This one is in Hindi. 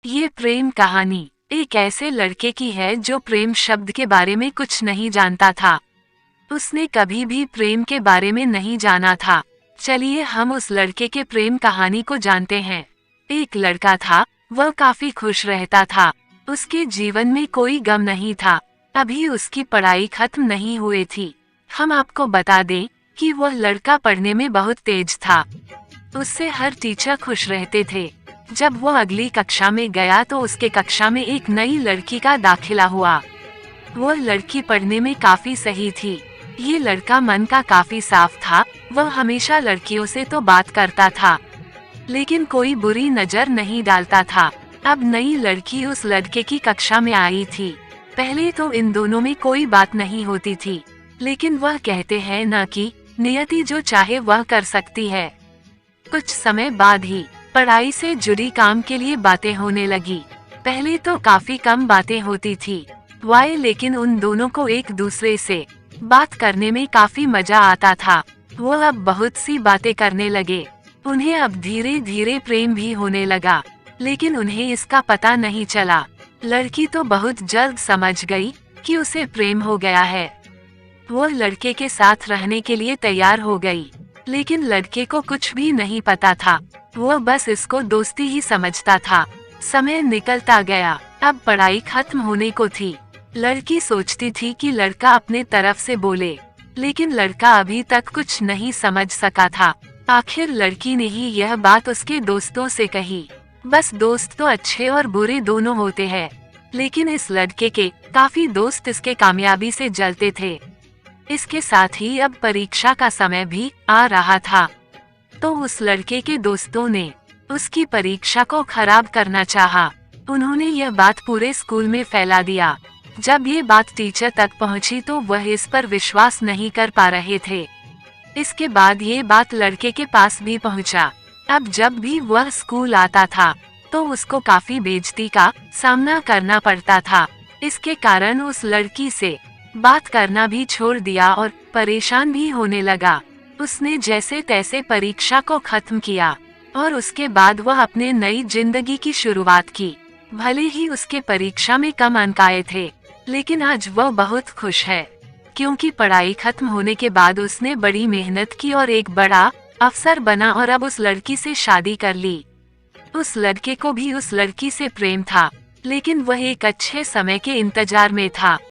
ये प्रेम कहानी एक ऐसे लड़के की है जो प्रेम शब्द के बारे में कुछ नहीं जानता था। उसने कभी भी प्रेम के बारे में नहीं जाना था। चलिए हम उस लड़के के प्रेम कहानी को जानते हैं। एक लड़का था, वह काफी खुश रहता था। उसके जीवन में कोई गम नहीं था। अभी उसकी पढ़ाई खत्म नहीं हुई थी। हम आपको बता दें कि वह लड़का पढ़ने में बहुत तेज था। उससे हर टीचर खुश रहते थे। जब वह अगली कक्षा में गया तो उसके कक्षा में एक नई लड़की का दाखिला हुआ। वह लड़की पढ़ने में काफी सही थी। ये लड़का मन का काफी साफ था। वह हमेशा लड़कियों से तो बात करता था, लेकिन कोई बुरी नजर नहीं डालता था। अब नई लड़की उस लड़के की कक्षा में आई थी। पहले तो इन दोनों में कोई बात नहीं होती थी, लेकिन वह कहते हैं न कि नियति जो चाहे वह कर सकती है। कुछ समय बाद ही पढ़ाई से जुड़ी काम के लिए बातें होने लगी। पहले तो काफी कम बातें होती थी लेकिन उन दोनों को एक दूसरे से बात करने में काफी मजा आता था। वो अब बहुत सी बातें करने लगे। उन्हें अब धीरे धीरे प्रेम भी होने लगा, लेकिन उन्हें इसका पता नहीं चला। लड़की तो बहुत जल्द समझ गई कि उसे प्रेम हो गया है। वो लड़के के साथ रहने के लिए तैयार हो गई, लेकिन लड़के को कुछ भी नहीं पता था। वो बस इसको दोस्ती ही समझता था। समय निकलता गया। अब पढ़ाई खत्म होने को थी। लड़की सोचती थी कि लड़का अपने तरफ से बोले, लेकिन लड़का अभी तक कुछ नहीं समझ सका था। आखिर लड़की ने ही यह बात उसके दोस्तों से कही। बस दोस्त तो अच्छे और बुरे दोनों होते हैं, लेकिन इस लड़के के काफी दोस्त इसके कामयाबी से जलते थे। इसके साथ ही अब परीक्षा का समय भी आ रहा था, तो उस लड़के के दोस्तों ने उसकी परीक्षा को खराब करना चाहा। उन्होंने यह बात पूरे स्कूल में फैला दिया। जब ये बात टीचर तक पहुंची तो वह इस पर विश्वास नहीं कर पा रहे थे। इसके बाद ये बात लड़के के पास भी पहुंचा। अब जब भी वह स्कूल आता था तो उसको काफी बेइज्जती का सामना करना पड़ता था। इसके कारण उस लड़की से बात करना भी छोड़ दिया और परेशान भी होने लगा। उसने जैसे तैसे परीक्षा को खत्म किया और उसके बाद वह अपने नई जिंदगी की शुरुआत की। भले ही उसके परीक्षा में कम अंक आए थे, लेकिन आज वह बहुत खुश है, क्योंकि पढ़ाई खत्म होने के बाद उसने बड़ी मेहनत की और एक बड़ा अफसर बना और अब उस लड़की से शादी कर ली। उस लड़के को भी उस लड़की से प्रेम था, लेकिन वह एक अच्छे समय के इंतजार में था।